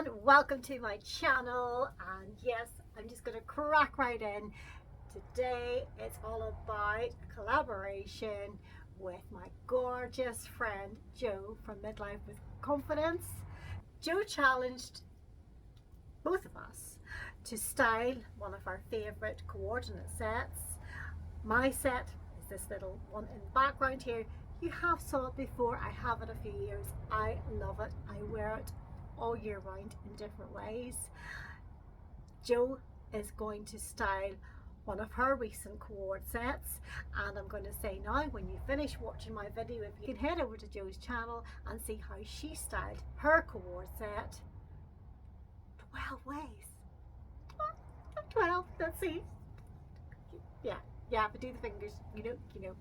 welcome to my channel. And yes, I'm just gonna crack right in. Today it's all about collaboration with my gorgeous friend Jo from Midlife with Confidence. Jo challenged both of us to style one of our favorite coordinate sets. My set is this little one in the background here. You have saw it before. I have it a few years. I love it. I wear it all year round in different ways. Jo is going to style one of her recent Co-Ord sets, and I'm going to say now, when you finish watching my video, if you can head over to Jo's channel and see how she styled her Co-Ord set 12 ways. 12, let's see. Yeah, but do the fingers, you know.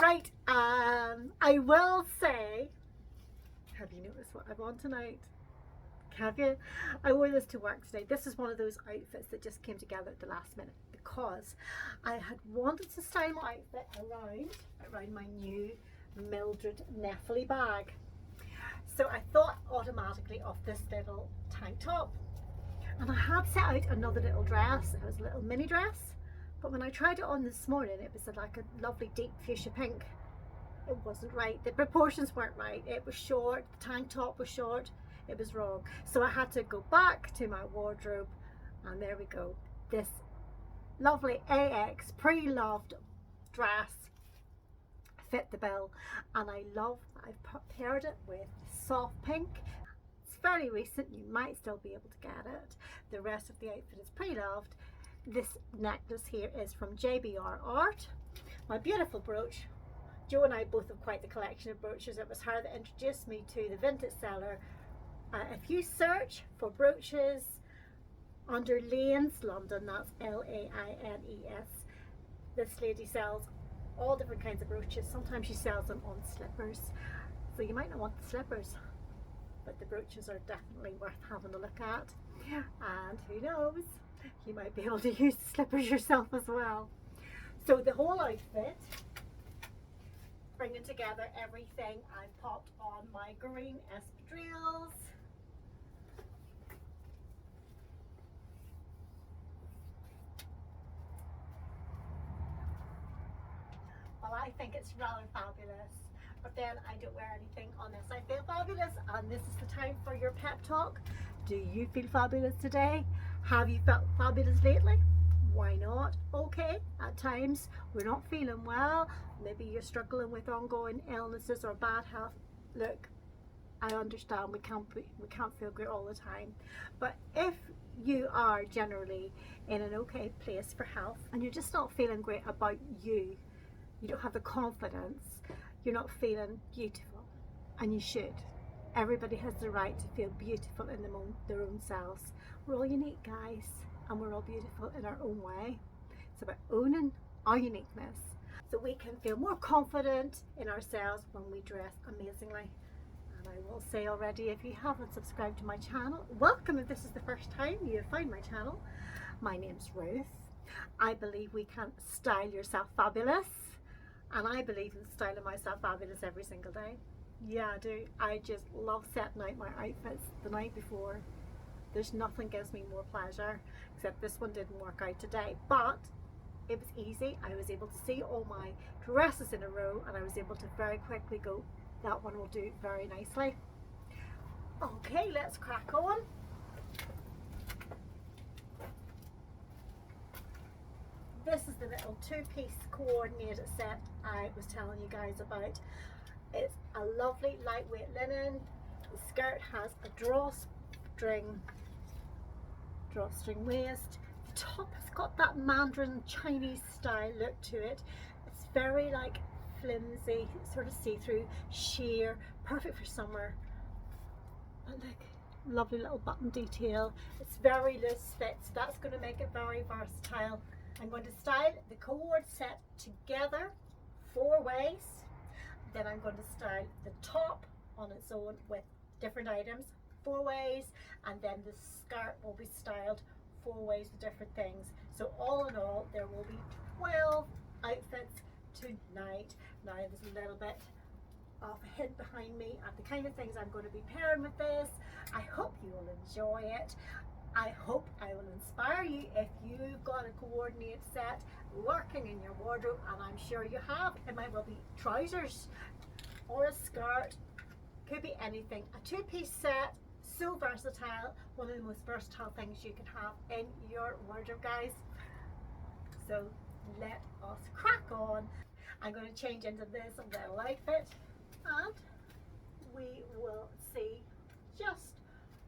Right, I will say, have you noticed what I'm on tonight? Have you? I wore this to work today. This is one of those outfits that just came together at the last minute because I had wanted to style my outfit around my new Mildred Neffley bag. So I thought automatically of this little tank top. And I had set out another little dress. It was a little mini dress. But when I tried it on this morning, it was like a lovely deep fuchsia pink. It wasn't right. The proportions weren't right. It was short. The tank top was short. It was wrong. So I had to go back to my wardrobe, and there we go. This lovely AX pre-loved dress fit the bill, and I love that I've paired it with soft pink. It's fairly recent. You might still be able to get it. The rest of the outfit is pre-loved. This necklace here is from JBR Art. My beautiful brooch. Jo and I both have quite the collection of brooches. It was her that introduced me to the vintage seller. If you search for brooches under Lanes London, that's Laines, this lady sells all different kinds of brooches. Sometimes she sells them on slippers, so you might not want the slippers, but the brooches are definitely worth having a look at. And who knows, you might be able to use the slippers yourself as well. So the whole outfit, bringing together everything, I've popped on my green espadrilles. Well, I think it's rather fabulous, but then I don't wear anything on this. I feel fabulous, and this is the time for your pep talk. Do you feel fabulous today? Have you felt fabulous lately? Why not? Okay, at times we're not feeling well. Maybe you're struggling with ongoing illnesses or bad health. Look, I understand we can't feel great all the time, but if you are generally in an okay place for health and you're just not feeling great about you don't have the confidence, you're not feeling beautiful, and you should. Everybody has the right to feel beautiful in their own selves. We're all unique, guys, and we're all beautiful in our own way. It's about owning our uniqueness so we can feel more confident in ourselves when we dress amazingly. And I will say already, if you haven't subscribed to my channel, welcome. If this is the first time you have found my channel, my name's Ruth. I believe we can style yourself fabulous, and I believe in styling myself fabulous every single day. Yeah, I do. I just love setting out my outfits the night before. There's nothing gives me more pleasure, except this one didn't work out today, but it was easy. I was able to see all my dresses in a row, and I was able to very quickly go, that one will do very nicely. Okay, let's crack on. This is the little two-piece coordinated set I was telling you guys about. It's a lovely lightweight linen. The skirt has a drawstring waist. The top has got that Mandarin Chinese style look to it. It's very like flimsy, sort of see-through, sheer, perfect for summer. But look, lovely little button detail. It's very loose fit, so that's going to make it very versatile. I'm going to style the Co-Ord set together 4 ways. Then I'm going to style the top on its own with different items 4 ways, and then the skirt will be styled 4 ways with different things. So all in all, there will be 12 outfits tonight. Now there's a little bit of a hint behind me at the kind of things I'm going to be pairing with this. I hope you will enjoy it. I hope I will inspire you if you've got a coordinate set lurking in your wardrobe, and I'm sure you have. It might well be trousers or a skirt, could be anything. A two-piece set, so versatile, one of the most versatile things you can have in your wardrobe, guys. So let us crack on. I'm going to change into this little outfit and we will see just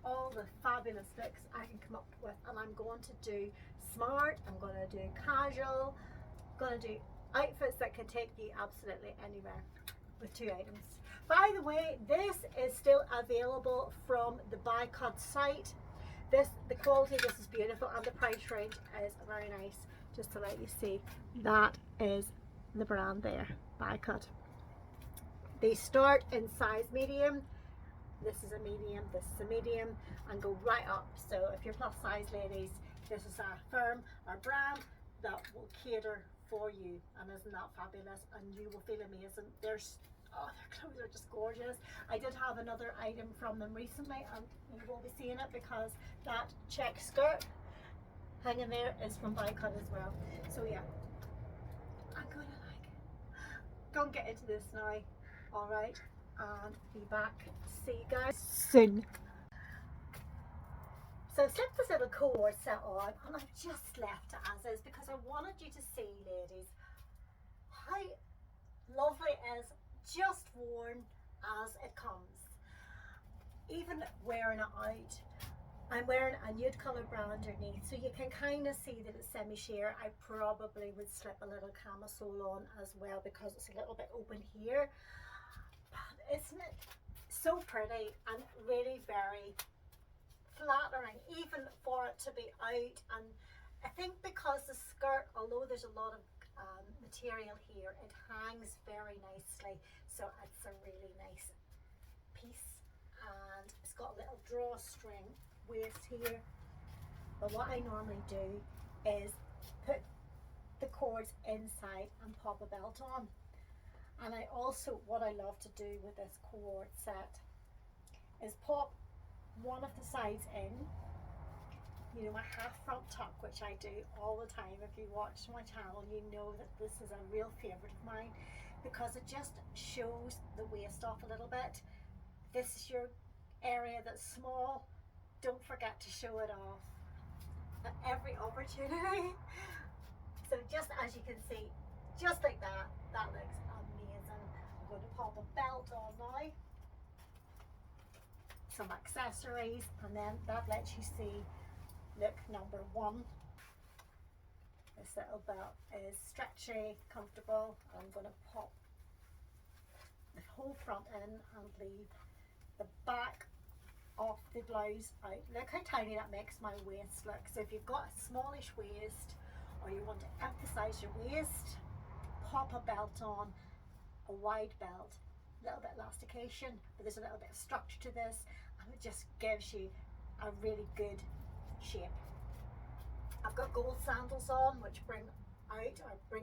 all the fabulous looks I can come up with. And I'm going to do smart, I'm going to do casual, I'm going to do outfits that can take you absolutely anywhere with 2 items. By the way, this is still available from the By Cut site. The quality, this is beautiful, and the price range is very nice. Just to let you see, that is the brand there, By Cut. They start in size medium. This is a medium, this is a medium, and go right up. So if you're plus size ladies, this is a firm or brand that will cater for you. And isn't that fabulous? And you will feel amazing. Their clothes are just gorgeous. I did have another item from them recently, and you will be seeing it because that check skirt hanging there is from By Cut as well. So yeah, I'm gonna go and get into this now, all right, and be back. See you guys soon. So I slipped this little Co-Ord set on, and I've just left it as is because I wanted you to see, ladies, how lovely it is just worn as it comes. Even wearing it out, I'm wearing a nude colour brown underneath, so you can kind of see that it's semi-sheer. I probably would slip a little camisole on as well because it's a little bit open here. But isn't it so pretty and really very flattering, even for it to be out? And I think because the skirt, although there's a lot of material here, it hangs very nicely, so it's a really nice piece. And it's got a little drawstring waist here, but what I normally do is put the cords inside and pop a belt on. And I also, what I love to do with this Co-Ord set is pop one of the sides in, you know, my half front tuck, which I do all the time. If you watch my channel, you know that this is a real favorite of mine because it just shows the waist off a little bit. This is your area that's small, don't forget to show it off at every opportunity. So just as you can see, just like that, that looks amazing. I'm going to pop a belt on now, some accessories, and then that lets you see look number 1. This little belt is stretchy, comfortable. I'm going to pop the whole front in and leave the back off the blouse out. Look how tiny that makes my waist look. So if you've got a smallish waist or you want to emphasize your waist, pop a belt on, a wide belt, a little bit elastication, but there's a little bit of structure to this, and it just gives you a really good shape. I've got gold sandals on, which bring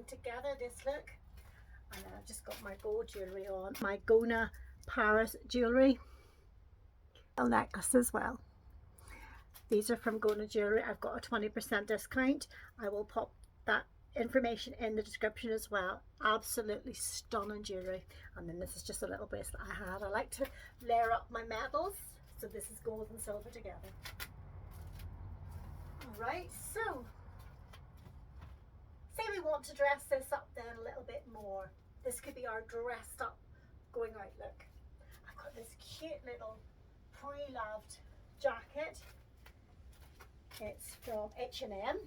together this look, and then I've just got my gold jewellery on, my Gona Paris jewellery, a necklace as well. These are from Gona Jewellery. I've got a 20% discount. I will pop that information in the description as well. Absolutely stunning jewellery. And then this is just a little bracelet I had. I like to layer up my metals, so this is gold and silver together. Alright, so say we want to dress this up then a little bit more. This could be our dressed up going out look. I've got this cute little pre-loved jacket. It's from H&M.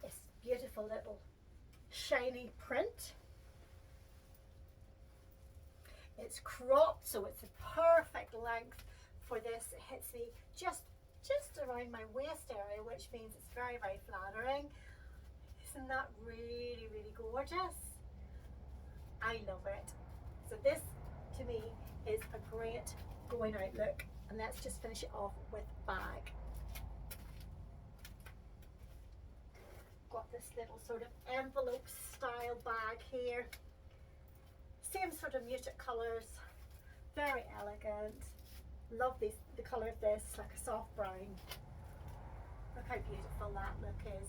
It's beautiful little shiny print. It's cropped, so it's a perfect length for this. It hits me just around my waist area, which means it's very, very flattering. Isn't that really, really gorgeous? I love it. So this, to me, is a great going out look. And let's just finish it off with bag. Got this little sort of envelope style bag here. Same sort of muted colours very elegant. Love this, the colour of this, like a soft brown. Look how beautiful that look is.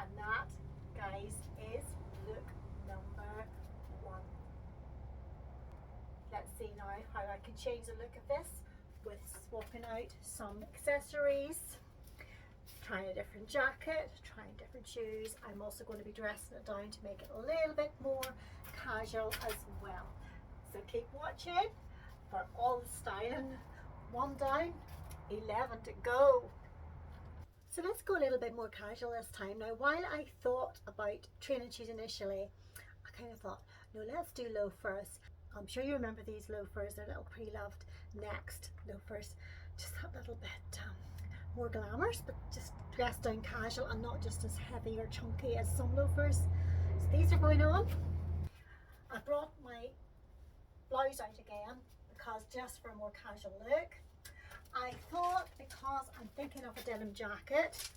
And that, guys, is look number 1. Let's see now how I can change the look of this with swapping out some accessories, trying a different jacket, trying different shoes. I'm also going to be dressing it down to make it a little bit more casual as well. So keep watching for all the styling. 1 down, 11 to go. So let's go a little bit more casual this time. Now, while I thought about training shoes initially, I kind of thought, no, let's do loafers. I'm sure you remember these loafers, they're little pre-loved Next loafers. Just that little bit more glamorous, but just dressed down casual and not just as heavy or chunky as some loafers. So these are going on. I brought my blouse out again because just for a more casual look. I thought, because I'm thinking of a denim jacket,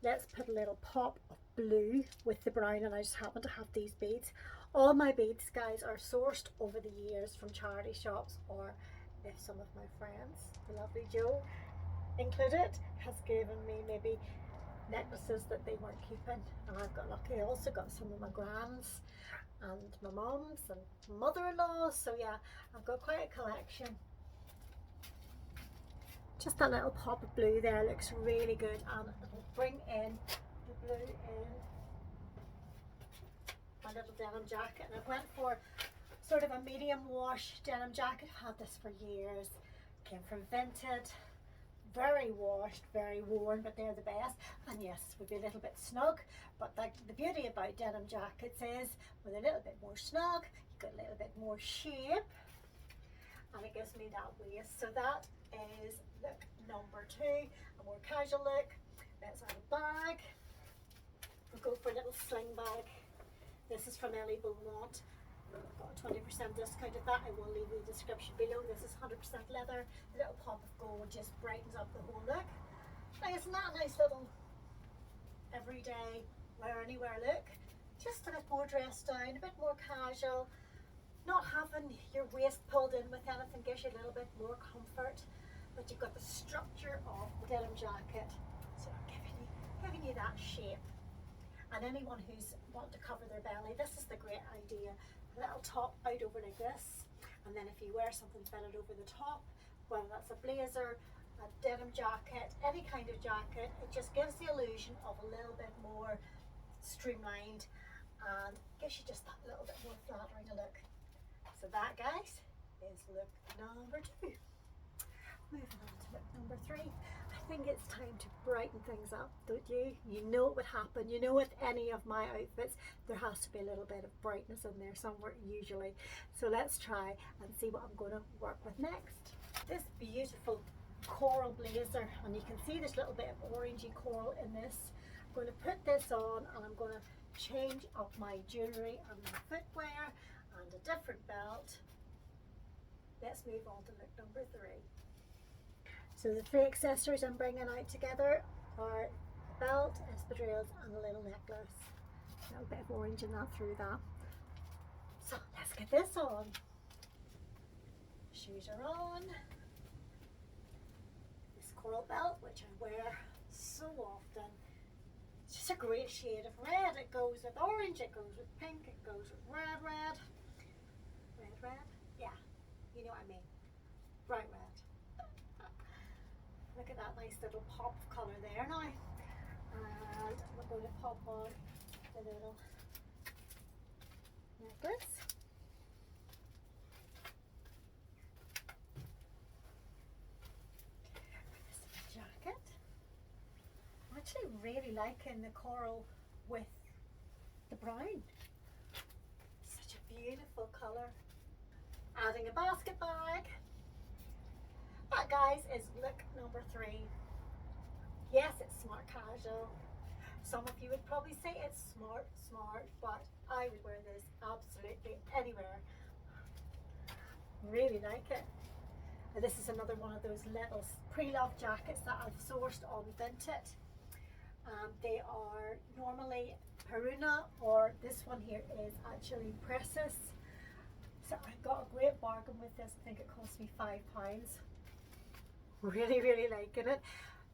let's put a little pop of blue with the brown, and I just happen to have these beads. All my beads, guys, are sourced over the years from charity shops, or if some of my friends, the lovely Joe included, has given me maybe necklaces that they weren't keeping, and I've got lucky. I also got some of my grand's and my mum's and mother-in-law's, so yeah, I've got quite a collection. Just that little pop of blue there looks really good, and it'll bring in the blue in my little denim jacket. And I went for sort of a medium wash denim jacket. I've had this for years. Came from Vinted. Very washed, very worn, but they're the best. And yes, would be a little bit snug, but the beauty about denim jackets is with a little bit more snug, you get a little bit more shape, and it gives me that waist. So that is look number 2, a more casual look. Let's add a bag. We'll go for a little sling bag. This is from Ellie Beaumont. I've got a 20% discount of that. I will leave the description below. This is 100% leather. The little pop of gold just brightens up the whole look. Now, isn't that a nice little everyday wear anywhere look? Just a bit more dressed down, a bit more casual. Not having your waist pulled in with anything gives you a little bit more comfort, but you've got the structure of the denim jacket, so giving you that shape. And anyone who's wanting to cover their belly, this is the great idea. A little top out over like this, and then if you wear something fitted over the top, whether that's a blazer, a denim jacket, any kind of jacket, it just gives the illusion of a little bit more streamlined and gives you just that little bit more flattering a look. So that, guys, is look number 2. Moving on to look number 3. I think it's time to brighten things up, don't you? You know it would happen. You know, with any of my outfits, there has to be a little bit of brightness in there somewhere, usually. So let's try and see what I'm going to work with next. This beautiful coral blazer, and you can see this little bit of orangey coral in this. I'm going to put this on, and I'm going to change up my jewellery and my footwear and a different belt. Let's move on to look number 3. So the 3 accessories I'm bringing out together are a belt, espadrilles, and a little necklace. A little bit of orange in that through that. So let's get this on. Shoes are on. This coral belt, which I wear so often. It's just a great shade of red. It goes with orange, it goes with pink, it goes with red. Red? Yeah, you know what I mean. Bright red. Look at that nice little pop of colour there now. And I'm going to pop on the little necklace. This jacket. I'm actually really liking the coral with the brown. Such a beautiful colour. Adding a basket bag. That, guys, is look number 3. Yes, it's smart casual. Some of you would probably say it's smart, but I would wear this absolutely anywhere. Really like it. And this is another one of those little pre-loved jackets that I've sourced on Vinted. They are normally Peruna, or this one here is actually Presses. So I got a great bargain with this. I think it cost me £5. Really, really liking it.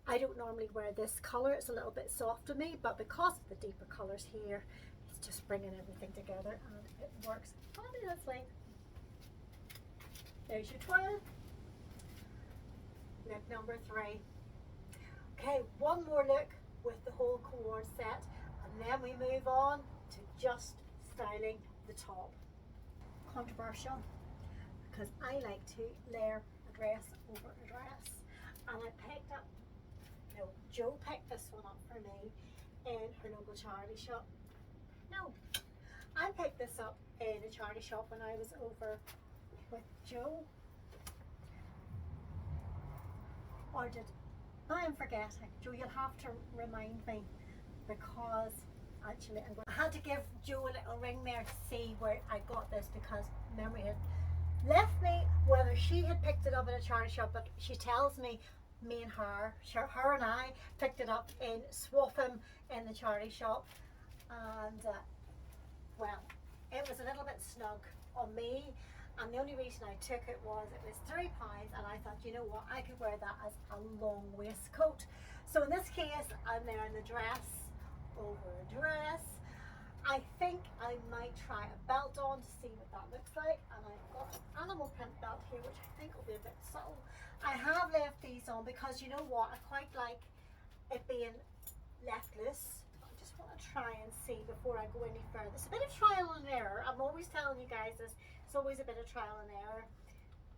I don't normally wear this colour, it's a little bit soft to me, but because of the deeper colours here, it's just bringing everything together and it works fabulously. There's your twirl. Look number 3. Okay, one more look with the whole Co-Ord set, and then we move on to just styling the top. Controversial, because I like to layer a dress over a dress, and I picked up, no, Jo picked this one up for me in her local charity shop. No, I picked this up in a charity shop when I was over with Jo. Or did I am forgetting? Jo, you'll have to remind me, because actually I had to give Jo a little ring there to see where I got this, because memory had left me whether she had picked it up in a charity shop, but she tells me and her and I picked it up in Swaffham in the charity shop, and well, it was a little bit snug on me, and the only reason I took it was £3, and I thought, you know what, I could wear that as a long waistcoat. So in this case, I'm wearing the dress over a dress. I think I might try a belt on to see what that looks like, and I've got an animal print belt here, which I think will be a bit subtle. I have left these on because, you know what, I quite like it being left loose. I just want to try and see before I go any further. It's a bit of trial and error. I'm always telling you guys this. It's always a bit of trial and error.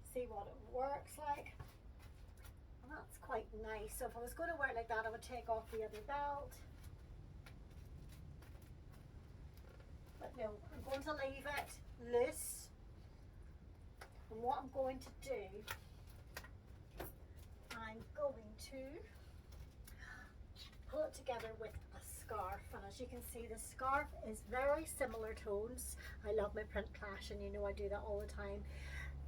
See what it works like. And that's quite nice. So if I was going to wear it like that, I would take off the other belt. But no, I'm going to leave it loose. And what I'm going to do, I'm going to pull it together with a scarf. And as you can see, the scarf is very similar tones. I love my print clash, and you know I do that all the time.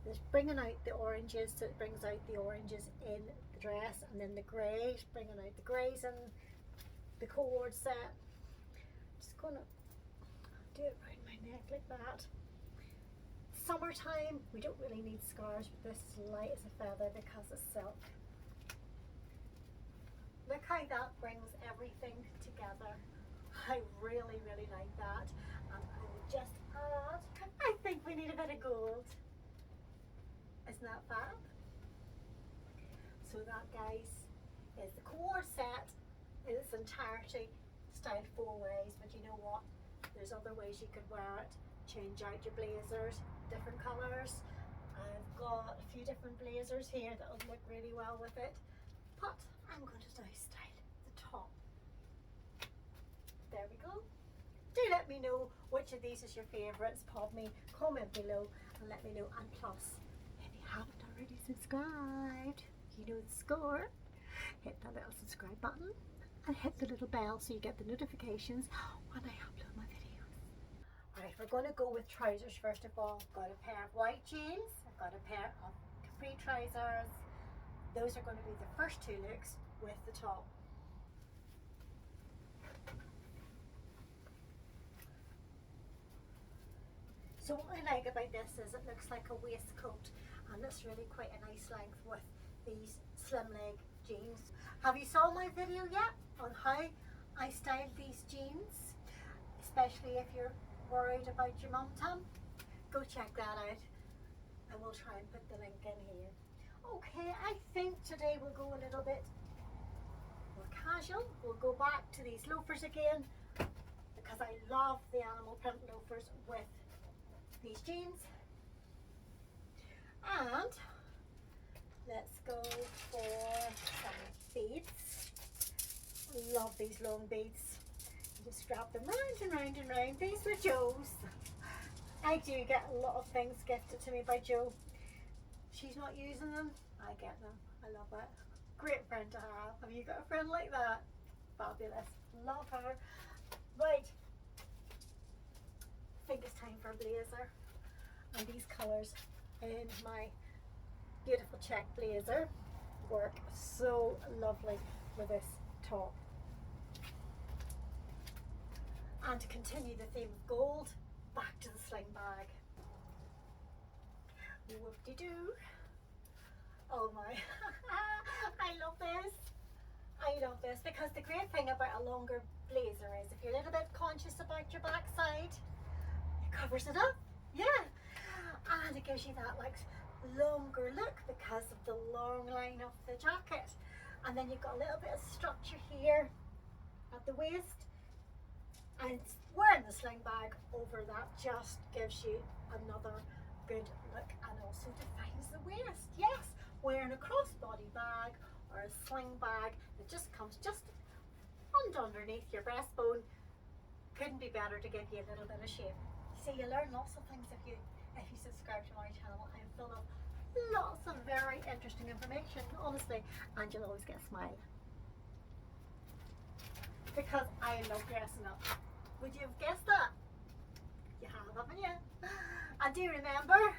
It's bringing out the oranges, so it brings out the oranges in the dress, and then the greys, bringing out the greys in the Co-Ord set. Just gonna do it around my neck like that. Summertime, we don't really need scarves, but this is light as a feather because it's silk. Look how that brings everything together. I really, really like that. And I would just add, I think we need a bit of gold. Isn't that fab? So that, guys, is the Co-Ord set in its entirety, styled 4 ways, but you know what? There's other ways you could wear it. Change out your blazers, different colours. I've got a few different blazers here that will look really well with it, but I'm going to now style the top. There we go. Do let me know which of these is your favourites. Pop me, comment below and let me know. And plus, if you haven't already subscribed, you know the score. Hit that little subscribe button and hit the little bell so you get the notifications when I upload my videos. Alright, we're going to go with trousers first of all. I've got a pair of white jeans, I've got a pair of capri trousers. Those are going to be the first 2 looks with the top. So what I like about this is it looks like a waistcoat, and it's really quite a nice length with these slim leg jeans. Have you saw my video yet on how I styled these jeans? Especially if you're worried about your mum tum, go check that out. I will try and put the link in here. Okay, I think today we'll go a little bit more casual. We'll go back to these loafers again, because I love the animal print loafers with these jeans. And let's go for some beads. Love these long beads. You just wrap them round and round and round. These are Jo's. I do get a lot of things gifted to me by Jo. She's not using them, I get them. I love it. Great friend to have. Have you got a friend like that? Fabulous. Love her. Right. I think it's time for a blazer. And these colours in my beautiful check blazer work so lovely with this top. And to continue the theme of gold, back to the sling bag. Whoop-de-doo. Oh my, I love this. I love this because the great thing about a longer blazer is if you're a little bit conscious about your backside, it covers it up. Yeah. And it gives you that like longer look because of the long line of the jacket. And then you've got a little bit of structure here at the waist. And wearing the sling bag over that just gives you another good look and also defines the waist. Yes, wearing a crossbody bag or a sling bag that just comes just underneath your breastbone couldn't be better to give you a little bit of shape. See, you learn lots of things if you subscribe to my channel. I'm full of lots of very interesting information, honestly, and you'll always get a smile because I love dressing up. Would you have guessed that? You have, haven't you? And do remember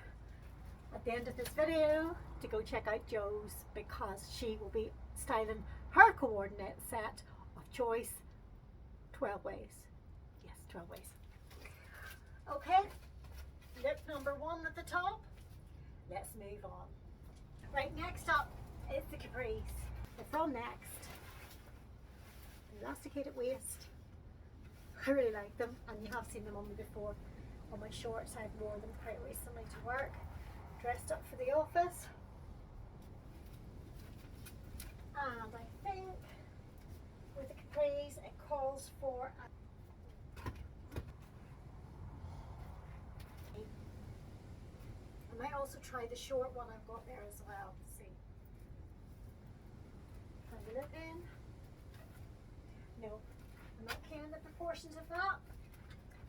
at the end of this video to go check out Jo's because she will be styling her coordinate set of choice 12 ways. Yes, 12 ways. Okay, look number 1 at the top. Let's move on. Right, next up is the capris. The front next. Elasticated waist. I really like them, and you have seen them on me before on my shorts. I've worn them quite recently to work, dressed up for the office. And I think with the capris it calls for I might also try the short one I've got there as well. See, have a look in. No, I'm not keen on the proportions of that.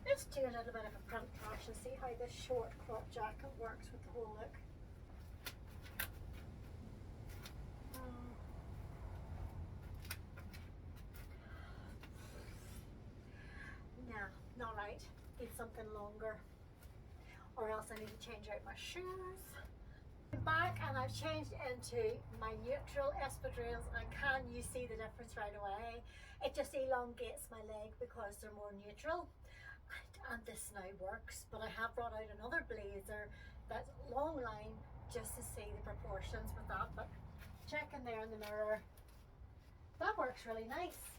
Let's do a little bit of a print clash and see how this short crop jacket works with the whole look. Nah, not right. Need something longer. Or else I need to change out my shoes. I'm back and I've changed into my neutral espadrilles, and can you see the difference right away? It just elongates my leg because they're more neutral, and this now works. But I have brought out another blazer that's long line just to see the proportions with that, but check in there in the mirror. That works really nice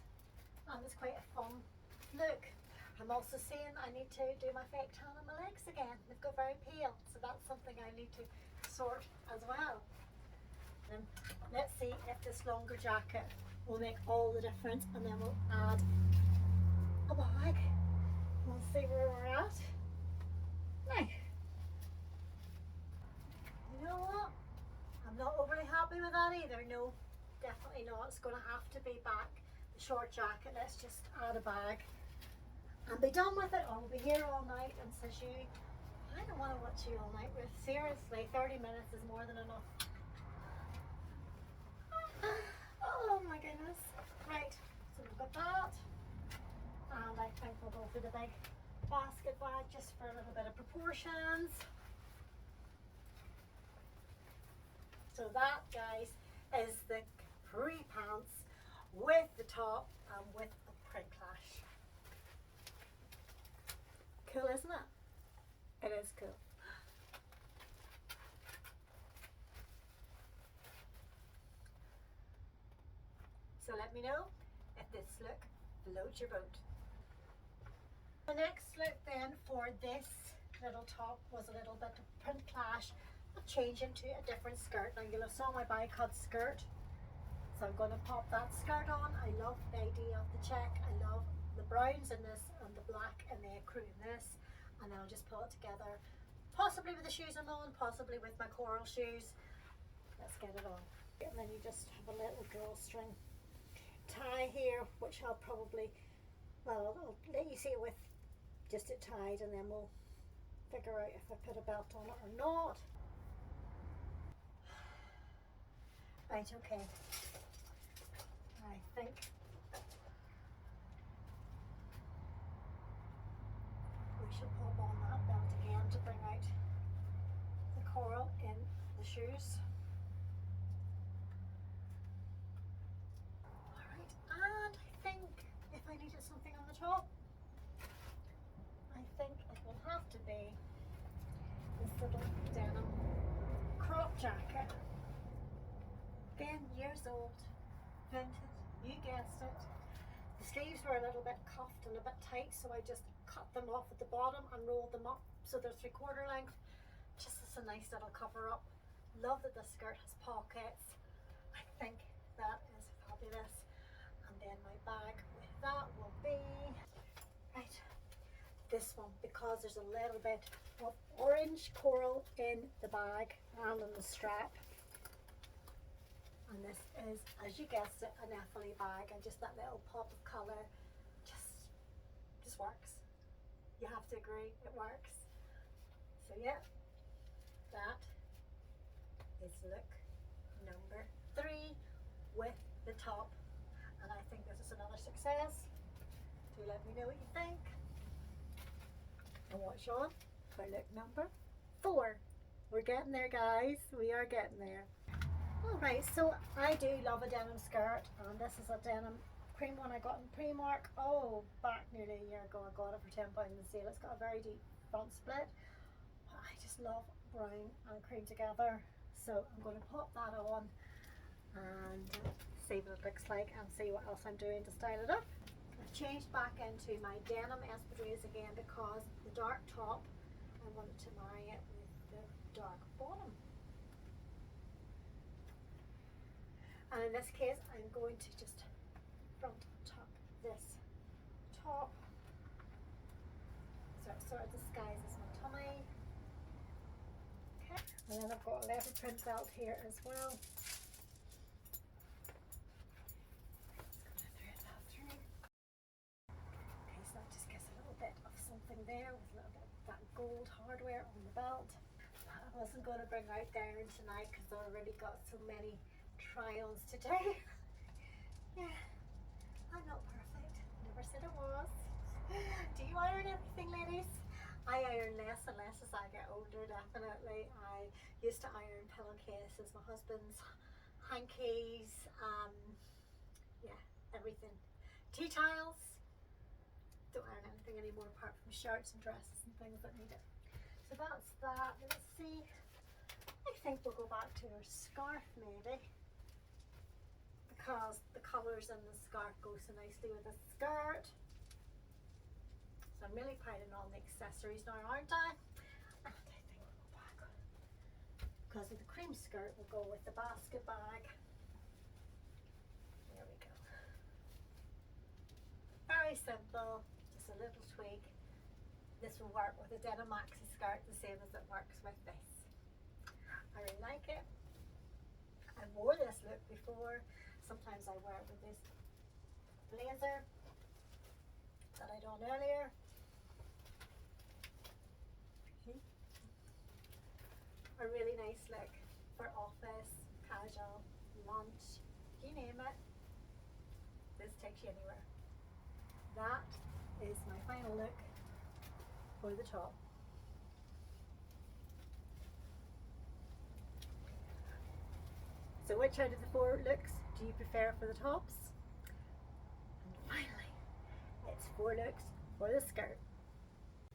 and it's quite a fun look. I'm also seeing I need to do my fake tan on my legs again. They've got very pale, so that's something I need to sort as well. And let's see if this longer jacket will make all the difference, and then we'll add a bag. We'll see where we're at. Now, you know what? I'm not overly happy with that either. No, definitely not. It's going to have to be back. The short jacket, let's just add a bag and be done with it, or we'll be here all night. And says you, I don't want to watch you all night, Ruth. Seriously, 30 minutes is more than enough. Oh my goodness. Right, so we've got that. And I think we'll go for the big basket bag just for a little bit of proportions. So that, guys, is the capri pants with the top and with a print clash. Cool, isn't it? It is cool. So let me know if this look floats your boat. The next look then for this little top was a little bit of print clash. I'll change into a different skirt. Now you'll have saw my bi-cut skirt, so I'm going to pop that skirt on. I love the idea of the check. I love the browns in this and the black and the ecru in this, and then I'll just pull it together, possibly with the shoes I'm on, possibly with my coral shoes. Let's get it on. And then you just have a little drawstring tie here, which I'll probably, well, I'll let you see it with just it tied, and then we'll figure out if I put a belt on it or not. Right, okay. I think we should pop on that belt again to bring out the coral in the shoes. Alright, and I think if I needed something on the top, I think it will have to be this little denim jacket. Again, years old, vintage, you guessed it. The sleeves were a little bit cuffed and a bit tight, so I just cut them off at the bottom and rolled them up so they're 3/4 length, just as a nice little cover up. Love that the skirt has pockets. I think that is fabulous. And then my bag with that will be, right, this one, because there's a little bit of orange coral in the bag and in the strap. And this is, as you guessed it, an Effortless bag, and just that little pop of colour just works. You have to agree, it works. So yeah, that is look number 3 with the top, and I think this is another success. Do let me know what you think, and watch on for look number 4. We're getting there, guys. We are getting there. Alright, so I do love a denim skirt, and this is a denim cream one I got in Primark. Oh, back nearly a year ago I got it for £10 in the sale. It's got a very deep front split. I just love brown and cream together, so I'm going to pop that on and see what it looks like and see what else I'm doing to style it up. I've changed back into my denim espadrilles again because the dark top, I wanted to marry it with the dark bottom. And in this case, I'm going to just front tuck this top, so it sort of disguises my tummy. Okay, and then I've got a leopard print belt here as well. Okay, so that just gives a little bit of something there with a little bit of that gold hardware on the belt. I wasn't going to bring out the iron tonight because I already got so many try-ons today. Yeah, I'm not perfect. Never said I was. Do you iron everything, ladies? I iron less and less as I get older, definitely. I used to iron pillowcases, my husband's hankies, yeah, everything. Tea towels. Don't iron anything anymore apart from shirts and dresses and things that need it. So that's that. Let's see. I think we'll go back to our scarf maybe, because the colours in the scarf go so nicely with the skirt. So I'm really piling on the accessories now, aren't I? And I think we'll go back, because of the cream skirt will go with the basket bag. There we go. Very simple, just a little tweak. This will work with a denim maxi skirt the same as it works with this. I really like it. I wore this look before. Sometimes I wear it with this blazer that I done earlier. A really nice look for office, casual, lunch, you name it. This takes you anywhere. That is my final look for the top. So which out of the 4 looks do you prefer for the tops? And finally, it's 4 looks for the skirt.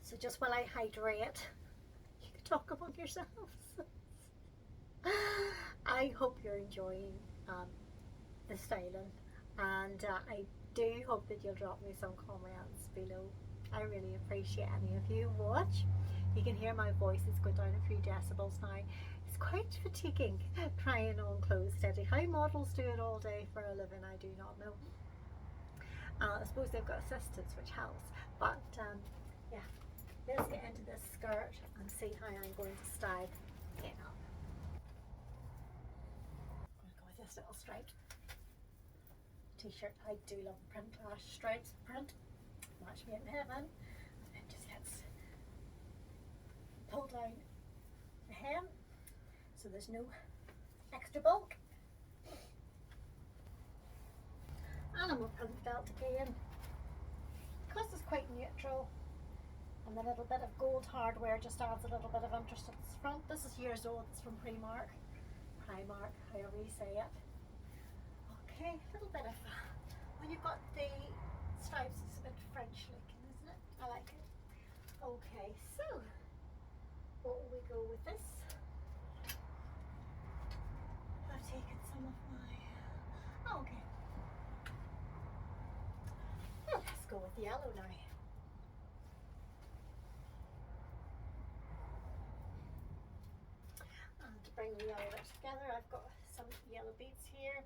So just while I hydrate, you can talk among yourselves. I hope you're enjoying the styling, and I do hope that you'll drop me some comments below. I really appreciate any of you who watch. You can hear my voice is going down a few decibels now. It's quite fatiguing trying on clothes steady. How models do it all day for a living, I do not know. I suppose they've got assistants, which helps, but yeah, let's get into this skirt and see how I'm going to style it up. I'm going to go with this little striped t-shirt. I do love the print, stripes print. Match me in heaven. And it just gets pulled down the hem, so there's no extra bulk. And I'm a print belt again, because it's quite neutral, and the little bit of gold hardware just adds a little bit of interest at the front. This is years old, it's from Primark, however you say it. Okay, a little bit of, when you've got the stripes, it's a bit French looking, isn't it? I like it. Okay, so what will we go with this? yellow now. And to bring the yellow bit together, I've got some yellow beads here.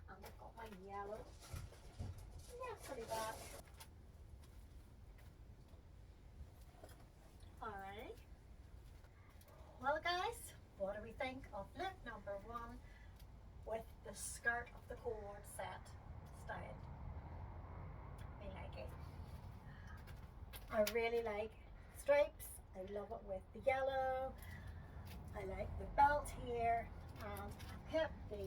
And I've got my yellow naturally back. Alright. Well guys, what do we think of look number 1 with the skirt of the Co-Ord set style? I like it. I really like stripes. I love it with the yellow. I like the belt here, and I kept the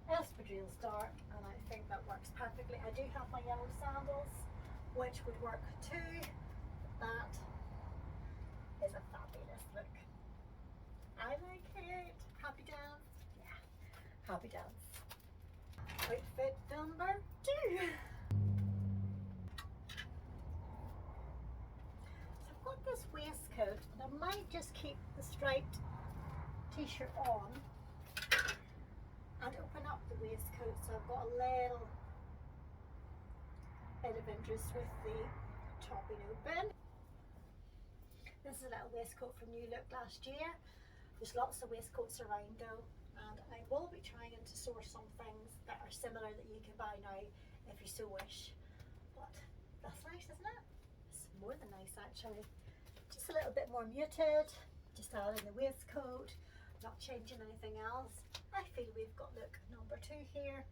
espadrilles dark, and I think that works perfectly. I do have my yellow sandals, which would work too. That is a fabulous look. I like it. Happy dance? Yeah, happy dance. Outfit number 2. So I've got this waistcoat, and I might just keep the striped t-shirt on and open up the waistcoat, so I've got a little bit of interest with the top being open. This is a little waistcoat from New Look last year. There's lots of waistcoats around though, and I will be trying to source some things that are similar that you can buy now if you so wish. But that's nice, isn't it? It's more than nice actually. Just a little bit more muted, just adding the waistcoat, not changing anything else. I feel we've got look number 2 here.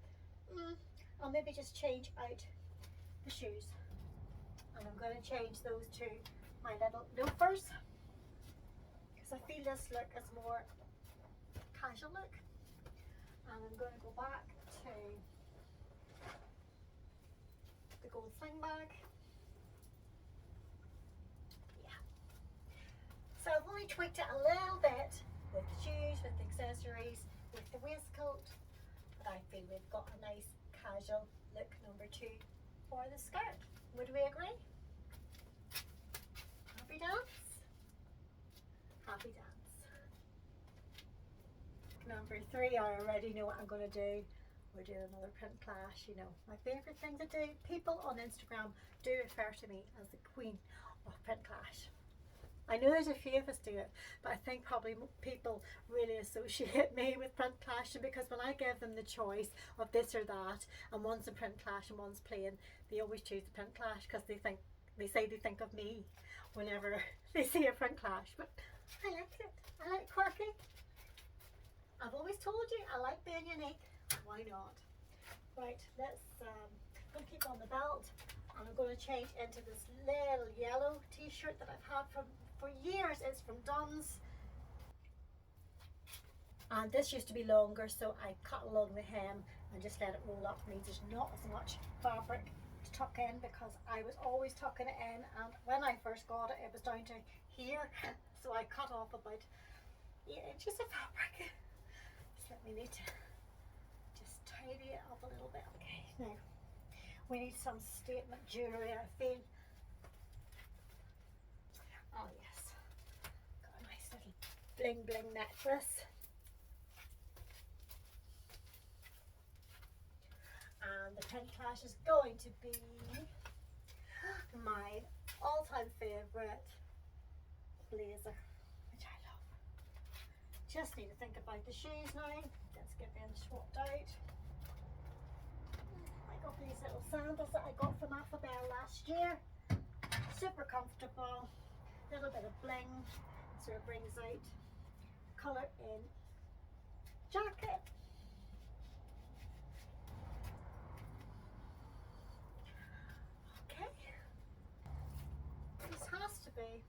I'll maybe just change out the shoes, and I'm going to change those to my little loafers, because I feel this look is more casual look. And I'm going to go back to the gold sling bag. Yeah. So I've only tweaked it a little bit with the shoes, with the accessories, with the waistcoat, but I feel we've got a nice casual look number 2 for the skirt. Would we agree? Happy dance? Happy dance. Number 3, I already know what I'm going to do. We're doing another print clash. You know, my favourite thing to do. People on Instagram do refer to me as the queen of print clash. I know there's a few of us do it, but I think probably people really associate me with print clash, because when I give them the choice of this or that, and one's a print clash and one's plain, they always choose the print clash, because they say they think of me whenever they see a print clash. But I like it. I like quirky. I've always told you I like being unique. Why not? Right, let's I'm going to keep on the belt, and I'm going to change into this little yellow t-shirt that I've had for years. It's from Dunn's, and this used to be longer, so I cut along the hem and just let it roll up. It means there's not as much fabric to tuck in, because I was always tucking it in, and when I first got it, it was down to here, so I cut off about 8 inches of fabric. So we need to just tidy it up a little bit. Okay, now we need some statement jewellery, I feel. Oh yes, got a nice little bling bling necklace. And the print clash is going to be my all-time favourite blazer, which I love. Just need to think about the shoes now. Let's get them swapped out. I got these little sandals that I got from Effortless last year. Super comfortable. Little bit of bling, so it brings out colour in jacket. Okay. This has to be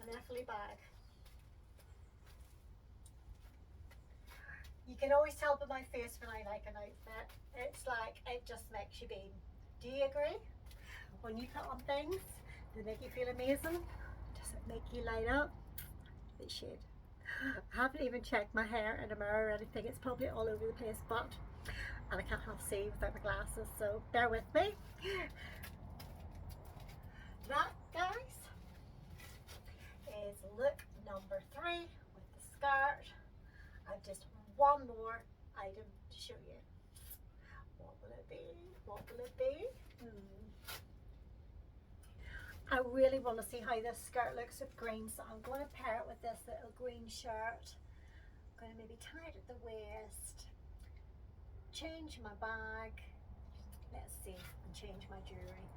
an Effortless bag. You can always tell by my face when I like an outfit. It's like, it just makes you beam. Do you agree? When you put on things, they make you feel amazing. Does it make you light up? It should. I haven't even checked my hair in a mirror or anything. It's probably all over the place, but, and I can't have see without my glasses, so bear with me. That, guys, is look number 3 with the skirt. I've just one more. I show you. What will it be? What will it be? I really want to see how this skirt looks with green, so I'm going to pair it with this little green shirt. I'm going to maybe tie it at the waist, change my bag, let's see, and change my jewellery.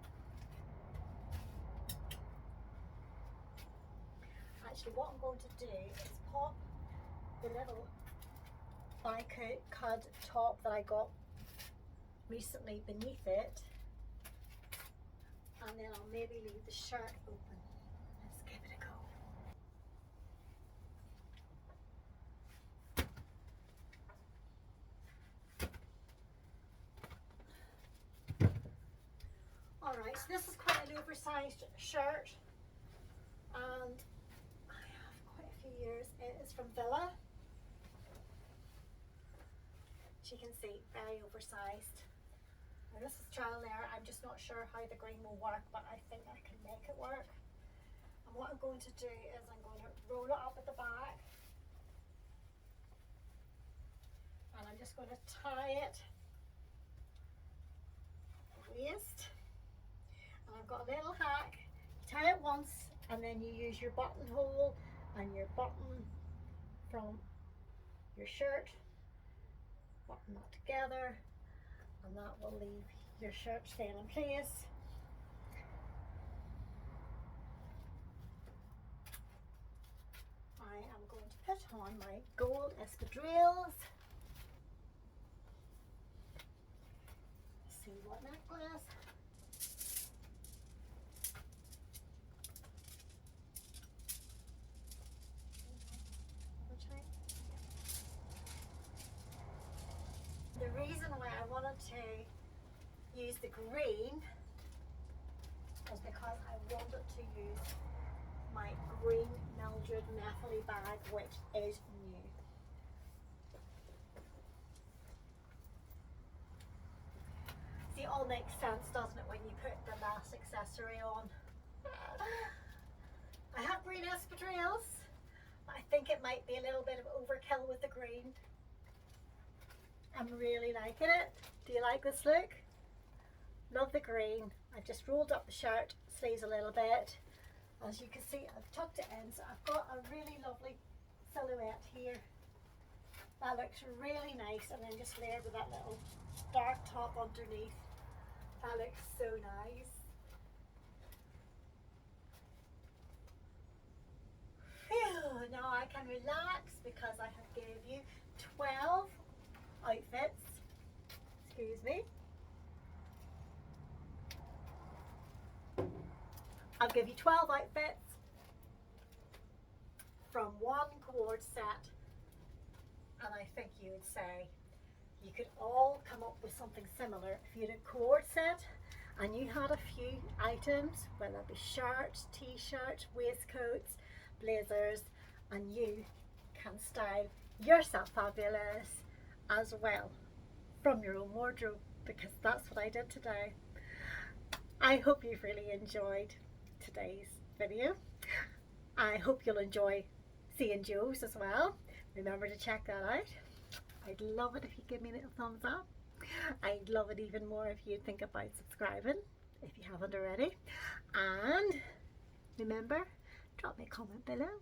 Actually, what I'm going to do is pop the little bi-cut top that I got recently beneath it, and then I'll maybe leave the shirt open. Let's give it a go. Alright, so this is quite an oversized shirt, and I have quite a few years. It is from Villa. As you can see, very oversized. Now this is trial and error. I'm just not sure how the green will work, but I think I can make it work. And what I'm going to do is I'm going to roll it up at the back, and I'm just going to tie it at the waist. And I've got a little hack. You tie it once, and then you use your buttonhole and your button from your shirt, button that together, and that will leave your shirt staying in place. I am going to put on my gold espadrilles. See what necklace. The reason why I wanted to use the green was because I wanted to use my green Mildred Methyl bag, which is new. See, it all makes sense, doesn't it, when you put the last accessory on. I have green espadrilles, but I think it might be a little bit of overkill with the green. I'm really liking it. Do you like this look? Love the green. I've just rolled up the shirt sleeves a little bit. As you can see, I've tucked it in, so I've got a really lovely silhouette here. That looks really nice, and then just layered with that little dark top underneath. That looks so nice. Phew, now I can relax because I have gave you 12 outfits. Excuse me. I'll give you 12 outfits from one Co-Ord set, and I think you would say you could all come up with something similar. If you had a Co-Ord set and you had a few items, whether it be shirts, t-shirts, waistcoats, blazers, and you can style yourself fabulous as well from your own wardrobe, because that's what I did today. I hope you've really enjoyed today's video. I hope you'll enjoy seeing Joe's as well. Remember to check that out. I'd love it if you give me a little thumbs up. I'd love it even more if you think about subscribing if you haven't already. And remember, drop me a comment below.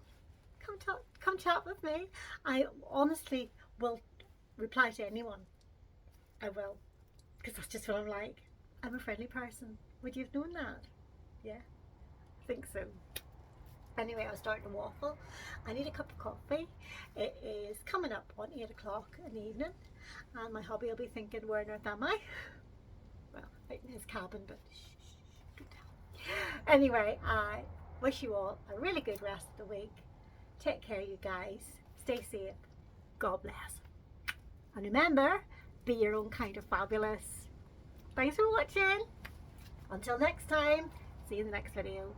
Come chat with me. I honestly will reply to anyone. I will, because that's just what I'm like. I'm a friendly person. Would you have known that? Yeah, I think so. Anyway, I was starting to waffle. I need a cup of coffee. It is coming up on 8 o'clock in the evening, and my hubby will be thinking, where on earth am I? Well, right in his cabin, but shh, don't tell. Anyway, I wish you all a really good rest of the week. Take care, you guys. Stay safe. God bless. And remember, be your own kind of fabulous. Thanks for watching. Until next time, see you in the next video.